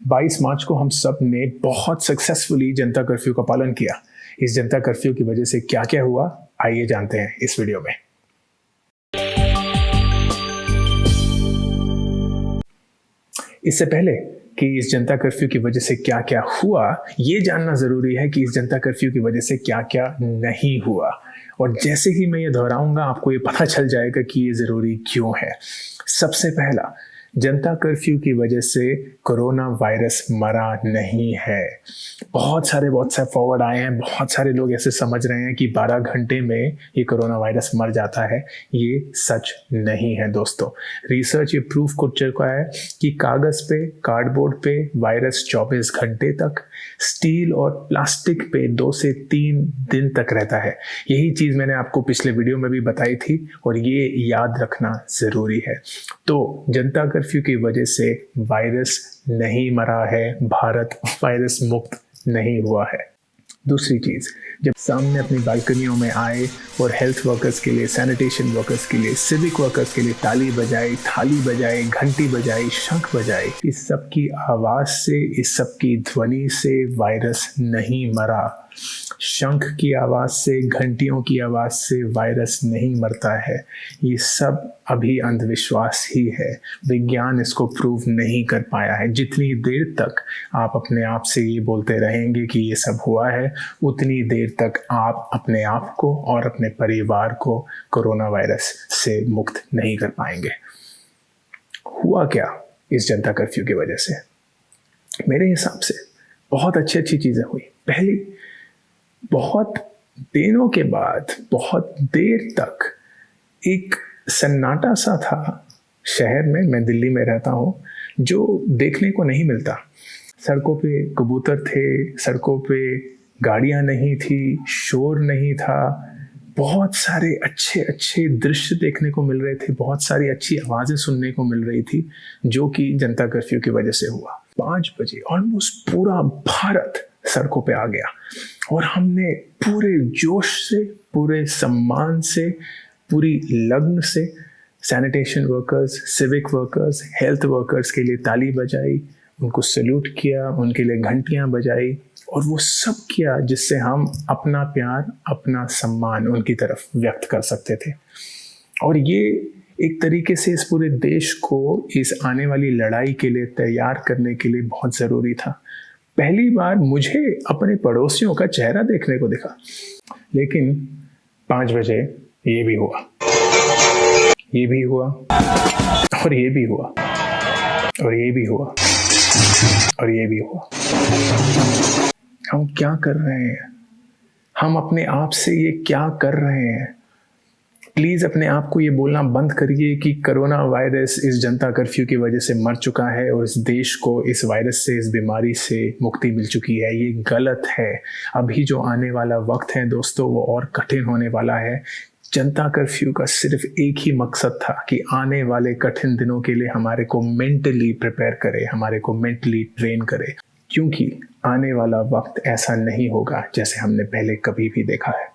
22 मार्च को हम सब ने बहुत सक्सेसफुली जनता कर्फ्यू का पालन किया। इस जनता कर्फ्यू की वजह से क्या क्या हुआ, आइए जानते हैं इस वीडियो में। इससे पहले कि इस जनता कर्फ्यू की वजह से क्या क्या हुआ, ये जानना जरूरी है कि इस जनता कर्फ्यू की वजह से क्या क्या नहीं हुआ। और जैसे ही मैं ये दोहराऊंगा आपको ये पता चल जाएगा कि ये जरूरी क्यों है। सबसे पहला, जनता कर्फ्यू की वजह से कोरोना वायरस मरा नहीं है। बहुत सारे व्हाट्सएप फॉरवर्ड आए हैं, बहुत सारे लोग ऐसे समझ रहे हैं कि 12 घंटे में ये कोरोना वायरस मर जाता है। ये सच नहीं है दोस्तों। रिसर्च ये प्रूफ कर चुका है कि कागज पे, कार्डबोर्ड पे वायरस 24 घंटे तक, स्टील और प्लास्टिक पे 2 से 3 दिन तक रहता है। यही चीज मैंने आपको पिछले वीडियो में भी बताई थी और ये याद रखना जरूरी है। तो जनता कर्फ्यू की वजह से वायरस नहीं मरा है, भारत वायरस मुक्त नहीं हुआ है। दूसरी चीज, जब सामने अपनी बालकनियों में आए और हेल्थ वर्कर्स के लिए, सैनिटेशन वर्कर्स के लिए, सिविक वर्कर्स के लिए ताली बजाई, थाली बजाई, घंटी बजाई, शंख बजाई, इस सब की आवाज से, इस सब की ध्वनि से वायरस नहीं मरा। शंख की आवाज से, घंटियों की आवाज से वायरस नहीं मरता है। ये सब अभी अंधविश्वास ही है। विज्ञान इसको प्रूव नहीं कर पाया है। जितनी देर तक आप अपने आप से ये बोलते रहेंगे कि ये सब हुआ है, उतनी देर तक आप अपने आप को और अपने परिवार को कोरोना वायरस से मुक्त नहीं कर पाएंगे। हुआ क्या इस जनता कर्फ्यू की वजह से? मेरे हिसाब से बहुत अच्छी चीजें हुई। पहली, बहुत दिनों के बाद, बहुत देर तक एक सन्नाटा सा था शहर में, मैं दिल्ली में रहता हूँ, जो देखने को नहीं मिलता। सड़कों पे कबूतर थे, सड़कों पे गाड़ियाँ नहीं थी, शोर नहीं था, बहुत सारे अच्छे दृश्य देखने को मिल रहे थे, बहुत सारी अच्छी आवाज़ें सुनने को मिल रही थी, जो कि जनता कर्फ्यू की वजह से हुआ। 5 बजे ऑलमोस्ट पूरा भारत सड़कों पे आ गया और हमने पूरे जोश से, पूरे सम्मान से, पूरी लगन से sanitation workers, civic workers, health workers के लिए ताली बजाई, उनको सैल्यूट किया, उनके लिए घंटियां बजाई और वो सब किया जिससे हम अपना प्यार, अपना सम्मान उनकी तरफ व्यक्त कर सकते थे। और ये एक तरीके से इस पूरे देश को इस आने वाली लड़ाई के लिए तैयार करने के लिए बहुत ज़रूरी था। पहली बार मुझे अपने पड़ोसियों का चेहरा देखने को दिखा। लेकिन 5 बजे ये भी हुआ, ये भी हुआ और ये भी हुआ और ये भी हुआ और ये भी हुआ। हम क्या कर रहे हैं? हम अपने आप से ये क्या कर रहे हैं? प्लीज़ अपने आप को ये बोलना बंद करिए कि कोरोना वायरस इस जनता कर्फ्यू की वजह से मर चुका है और इस देश को इस वायरस से, इस बीमारी से मुक्ति मिल चुकी है। ये गलत है। अभी जो आने वाला वक्त है दोस्तों, वो और कठिन होने वाला है। जनता कर्फ्यू का सिर्फ एक ही मकसद था कि आने वाले कठिन दिनों के लिए हमारे को मेंटली प्रिपेयर करे, हमारे को मेंटली ट्रेन करे, क्योंकि आने वाला वक्त ऐसा नहीं होगा जैसे हमने पहले कभी भी देखा है।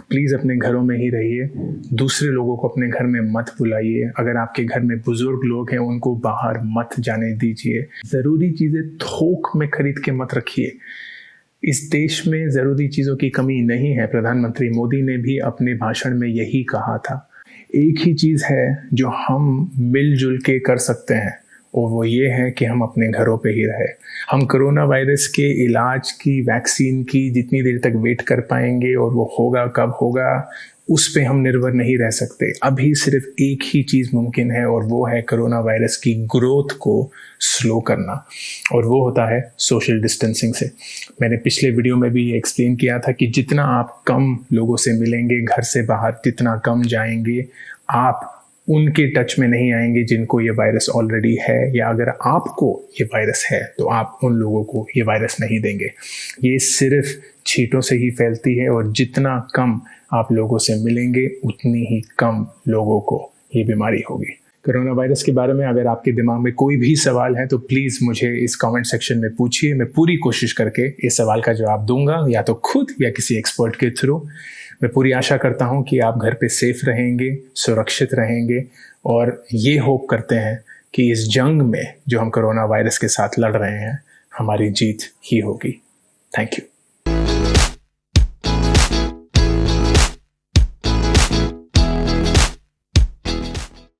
प्लीज़ अपने घरों में ही रहिए, दूसरे लोगों को अपने घर में मत बुलाइए। अगर आपके घर में बुजुर्ग लोग हैं, उनको बाहर मत जाने दीजिए। ज़रूरी चीज़ें थोक में खरीद के मत रखिए। इस देश में ज़रूरी चीज़ों की कमी नहीं है। प्रधानमंत्री मोदी ने भी अपने भाषण में यही कहा था। एक ही चीज़ है जो हम मिलजुल के कर सकते हैं और वो ये है कि हम अपने घरों पे ही रहे। हम कोरोना वायरस के इलाज की, वैक्सीन की जितनी देर तक वेट कर पाएंगे और वो होगा कब होगा, उस पे हम निर्भर नहीं रह सकते। अभी सिर्फ एक ही चीज़ मुमकिन है और वो है कोरोना वायरस की ग्रोथ को स्लो करना, और वो होता है सोशल डिस्टेंसिंग से। मैंने पिछले वीडियो में भी ये एक्सप्लेन किया था कि जितना आप कम लोगों से मिलेंगे, घर से बाहर जितना कम जाएंगे, आप उनके टच में नहीं आएंगे जिनको ये वायरस ऑलरेडी है, या अगर आपको ये वायरस है तो आप उन लोगों को ये वायरस नहीं देंगे। ये सिर्फ छींटों से ही फैलती है और जितना कम आप लोगों से मिलेंगे उतनी ही कम लोगों को ये बीमारी होगी। कोरोना वायरस के बारे में अगर आपके दिमाग में कोई भी सवाल है तो प्लीज़ मुझे इस कमेंट सेक्शन में पूछिए। मैं पूरी कोशिश करके इस सवाल का जवाब दूंगा, या तो खुद या किसी एक्सपर्ट के थ्रू। मैं पूरी आशा करता हूं कि आप घर पे सेफ रहेंगे, सुरक्षित रहेंगे, और ये होप करते हैं कि इस जंग में जो हम कोरोना वायरस के साथ लड़ रहे हैं हमारी जीत ही होगी। Thank you.